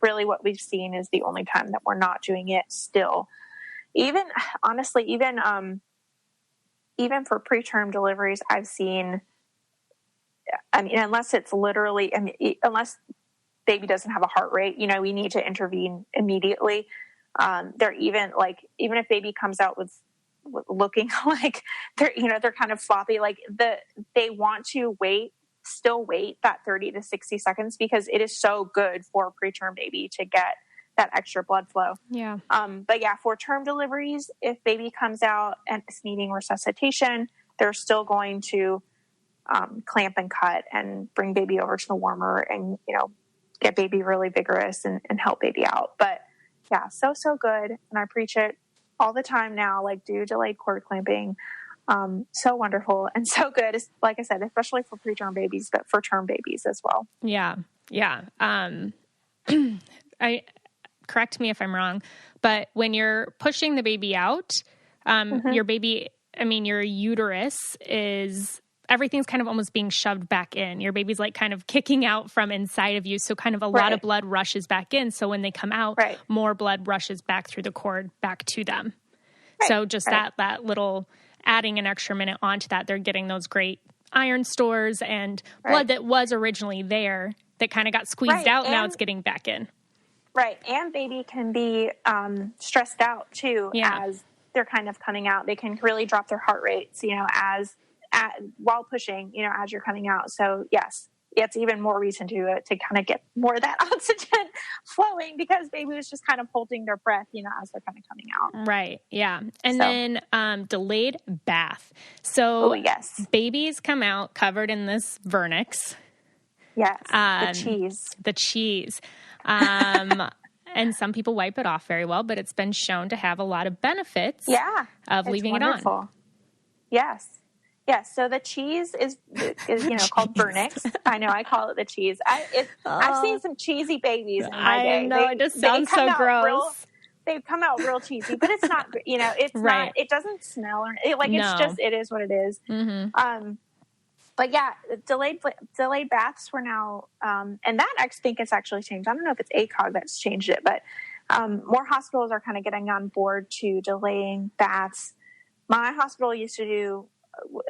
really what we've seen is the only time that we're not doing it still. Even for preterm deliveries, I've seen, unless it's literally, unless baby doesn't have a heart rate, we need to intervene immediately. They're even if baby comes out with looking like they're kind of floppy, like they want to still wait that 30 to 60 seconds because it is so good for a preterm baby to get that extra blood flow. Yeah. But yeah, for term deliveries, if baby comes out and is needing resuscitation, they're still going to clamp and cut and bring baby over to the warmer and, get baby really vigorous and help baby out. But yeah, so good. And I preach it all the time now, like do delayed cord clamping. So wonderful and so good. Like I said, especially for preterm babies, but for term babies as well. Yeah. Yeah. Correct me if I'm wrong, but when you're pushing the baby out, your baby, your uterus everything's kind of almost being shoved back in. Your baby's like kind of kicking out from inside of you. So kind of a lot of blood rushes back in. So when they come out, more blood rushes back through the cord back to them. Right. So just that little adding an extra minute onto that, they're getting those great iron stores and blood that was originally there that kind of got squeezed out. And now it's getting back in. Right. And baby can be stressed out too as they're kind of coming out. They can really drop their heart rates, while pushing, as you're coming out. So yes, it's even more reason to kind of get more of that oxygen flowing because baby was just kind of holding their breath, as they're kind of coming out. Right. Yeah. And then delayed bath. So babies come out covered in this vernix. Yes. The cheese. And some people wipe it off very well, but it's been shown to have a lot of benefits of leaving it on. Yes. Yes. So the cheese is called vernix. I know I call it the cheese. I've seen some cheesy babies in my day. I know. It just sounds so gross. They've come out real cheesy, but it's not, it's not, it doesn't smell or it is what it is. Mm-hmm. But yeah, delayed baths were now, and that I think it's actually changed. I don't know if it's ACOG that's changed it, but more hospitals are kind of getting on board to delaying baths. My hospital used to do,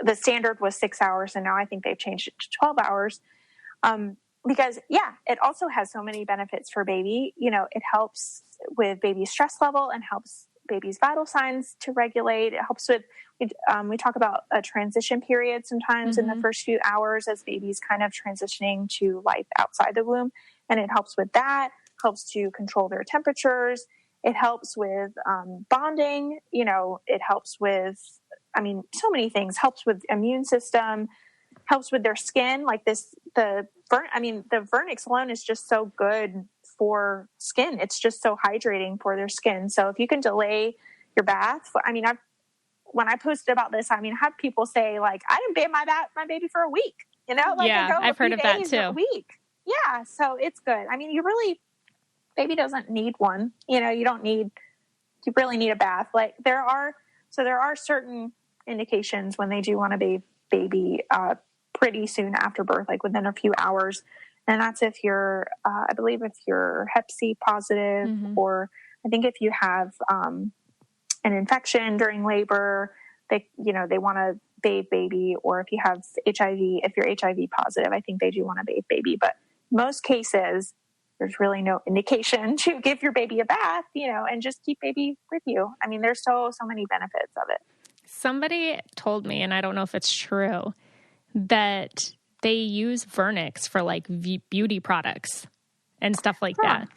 the standard was 6 hours, and now I think they've changed it to 12 hours. Because it also has so many benefits for baby. It helps with baby's stress level and helps baby's vital signs to regulate. It helps with, we talk about a transition period sometimes in the first few hours as baby's kind of transitioning to life outside the womb. And it helps with that, helps to control their temperatures. It helps with bonding, it helps with, so many things, helps with immune system, helps with their skin. Like the vernix alone is just so good for skin. It's just so hydrating for their skin. So if you can delay your bath, when I posted about this, I had people say like, I didn't bathe my baby for a week, I've heard of that too. A week. Yeah. So it's good. Baby doesn't need one, you really need a bath. Like there are certain indications when they do want to bathe baby, pretty soon after birth, like within a few hours. And that's if you're, I believe if you're Hep C positive, or I think if you have an infection during labor, they want to bathe baby, or if you have HIV, if you're HIV positive, I think they do want to bathe baby. But most cases, there's really no indication to give your baby a bath, and just keep baby with you. There's so many benefits of it. Somebody told me, and I don't know if it's true, that they use vernix for like beauty products and stuff like that.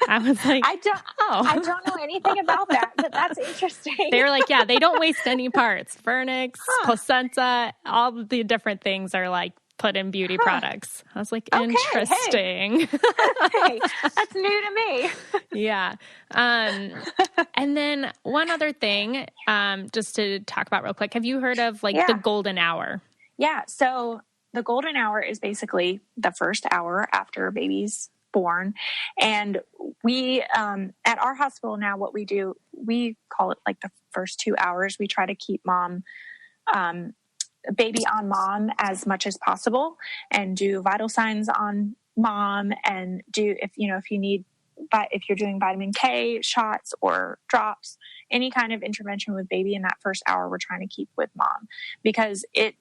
I was like, I don't know anything about that, but that's interesting. They were like, they don't waste any parts. Vernix, placenta, all the different things are like put in beauty products. I was like, interesting. Hey, that's new to me. Yeah. And then one other thing, just to talk about real quick, have you heard of like the golden hour? Yeah. So the golden hour is basically the first hour after a baby's born. And we, at our hospital now, what we do, we call it like the first 2 hours. We try to keep baby on mom as much as possible and do vital signs on mom, and do, if you need, if you're doing vitamin K shots or drops, any kind of intervention with baby in that first hour, we're trying to keep with mom, because it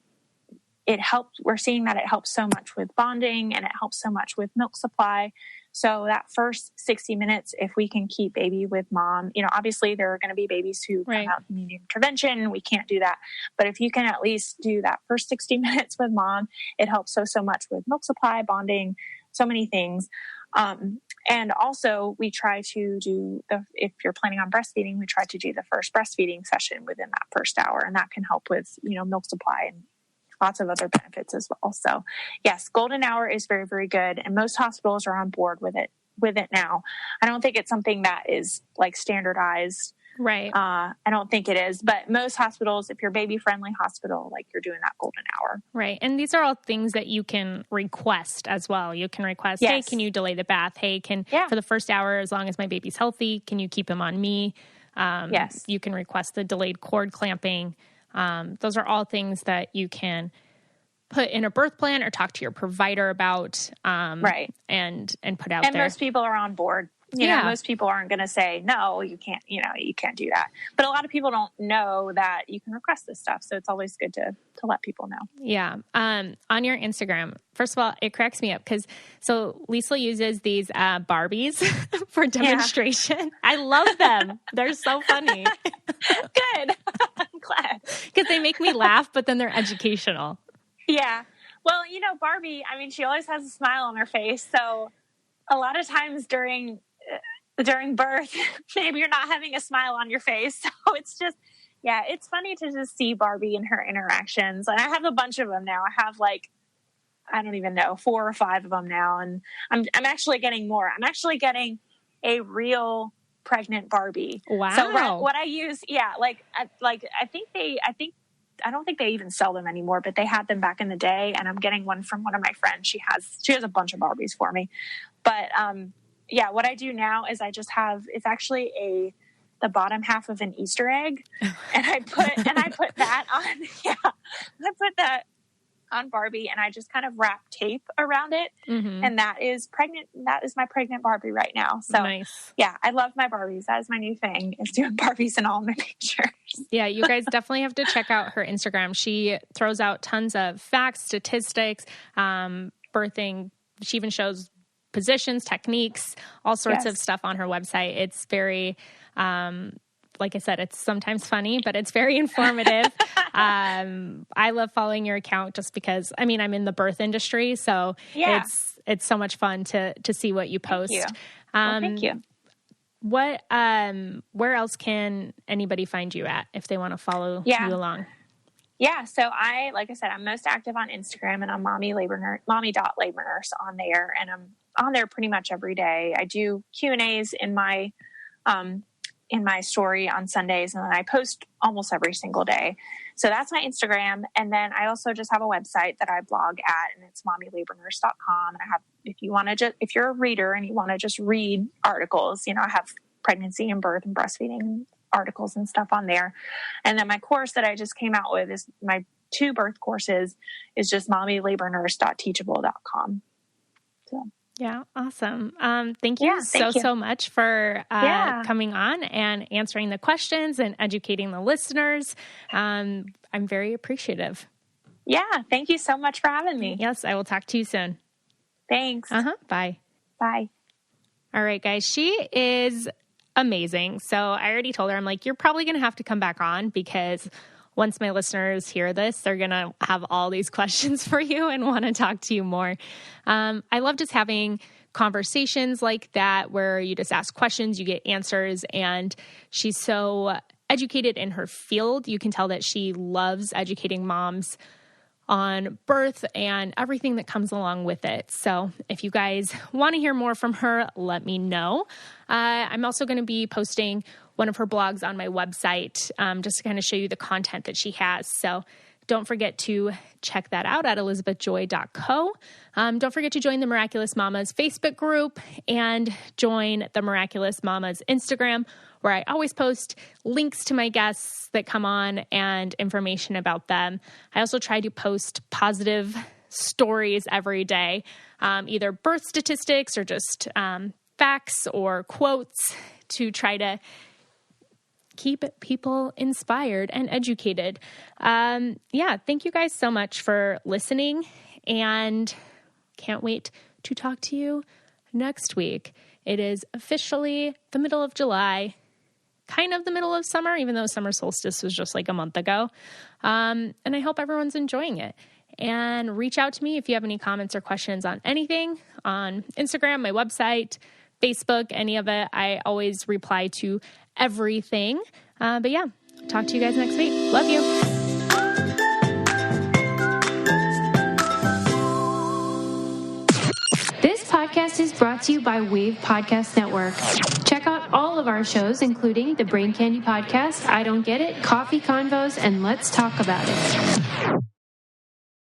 helps. We're seeing that it helps so much with bonding, and it helps so much with milk supply. So that first 60 minutes, if we can keep baby with mom, obviously there are going to be babies who come out and need intervention. We can't do that. But if you can at least do that first 60 minutes with mom, it helps so much with milk supply, bonding, so many things. And also we try to do if you're planning on breastfeeding, we try to do the first breastfeeding session within that first hour. And that can help with, milk supply and lots of other benefits as well. So yes, golden hour is very, very good. And most hospitals are on board with it now. I don't think it's something that is like standardized. Right. I don't think it is, but most hospitals, if you're baby friendly hospital, like you're doing that golden hour. Right. And these are all things that you can request as well. You can request, hey, can you delay the bath? Hey, for the first hour, as long as my baby's healthy, can you keep him on me? Yes. You can request the delayed cord clamping. Those are all things that you can put in a birth plan or talk to your provider about, and put out there. And most people are on board You know, most people aren't going to say, no, you can't, you can't do that. But a lot of people don't know that you can request this stuff. So it's always good to let people know. Yeah. On your Instagram, first of all, it cracks me up because Liesel uses these Barbies for demonstration. Yeah. I love them. They're so funny. Good. I'm glad. Because they make me laugh, but then they're educational. Yeah. Well, Barbie, I mean, she always has a smile on her face. So a lot of times during birth, maybe you're not having a smile on your face. So it's just, it's funny to just see Barbie and her interactions. And I have a bunch of them now. I have I don't even know, 4 or 5 of them now. And I'm actually getting more. I'm actually getting a real pregnant Barbie. Wow. So what I use, I don't think they even sell them anymore, but they had them back in the day. And I'm getting one from one of my friends. She has a bunch of Barbies for me. But, what I do now is I just have, it's actually the bottom half of an Easter egg. And I put that on, I put that on Barbie and I just kind of wrap tape around it. Mm-hmm. And that is my pregnant Barbie right now. So nice. Yeah, I love my Barbies. That is my new thing, is doing Barbies in all my pictures. Yeah. You guys definitely have to check out her Instagram. She throws out tons of facts, statistics, birthing. She even shows positions, techniques, all sorts of stuff on her website. It's very, like I said, it's sometimes funny, but it's very informative. I love following your account just because, I'm in the birth industry, so it's so much fun to see what you post. Thank you. What, where else can anybody find you at if they want to follow you along? Yeah. So like I said, I'm most active on Instagram and on mommy.labornurse on there. And I'm on there pretty much every day. I do Q&As in my story on Sundays, and then I post almost every single day. So that's my Instagram. And then I also just have a website that I blog at, and it's mommy.labornurse.com. And I have, if you're a reader and you want to just read articles, I have pregnancy and birth and breastfeeding articles and stuff on there. And then my course that I just came out with is my 2 birth courses is just mommy.labornurse.teachable.com. So. Yeah. Awesome. Thank you so much for coming on and answering the questions and educating the listeners. I'm very appreciative. Yeah. Thank you so much for having me. Yes. I will talk to you soon. Thanks. Bye. Bye. All right, guys. She is amazing. So I already told her, I'm like, you're probably going to have to come back on because once my listeners hear this, they're going to have all these questions for you and want to talk to you more. I love just having conversations like that where you just ask questions, you get answers, and she's so educated in her field. You can tell that she loves educating moms on birth and everything that comes along with it. So if you guys want to hear more from her, let me know. I'm also going to be posting one of her blogs on my website, just to kind of show you the content that she has. So don't forget to check that out at elizabethjoy.co. Don't forget to join the Miraculous Mamas Facebook group and join the Miraculous Mamas Instagram, where I always post links to my guests that come on and information about them. I also try to post positive stories every day, either birth statistics or just facts or quotes to try to keep people inspired and educated. Thank you guys so much for listening, and can't wait to talk to you next week. It is officially the middle of July, kind of the middle of summer, even though summer solstice was just like a month ago. And I hope everyone's enjoying it. And reach out to me if you have any comments or questions on anything on Instagram, my website, Facebook, any of it. I always reply to everything. Talk to you guys next week. Love you. This podcast is brought to you by Wave Podcast Network. Check out all of our shows, including the Brain Candy Podcast, I Don't Get It, Coffee Convos, and Let's Talk About It.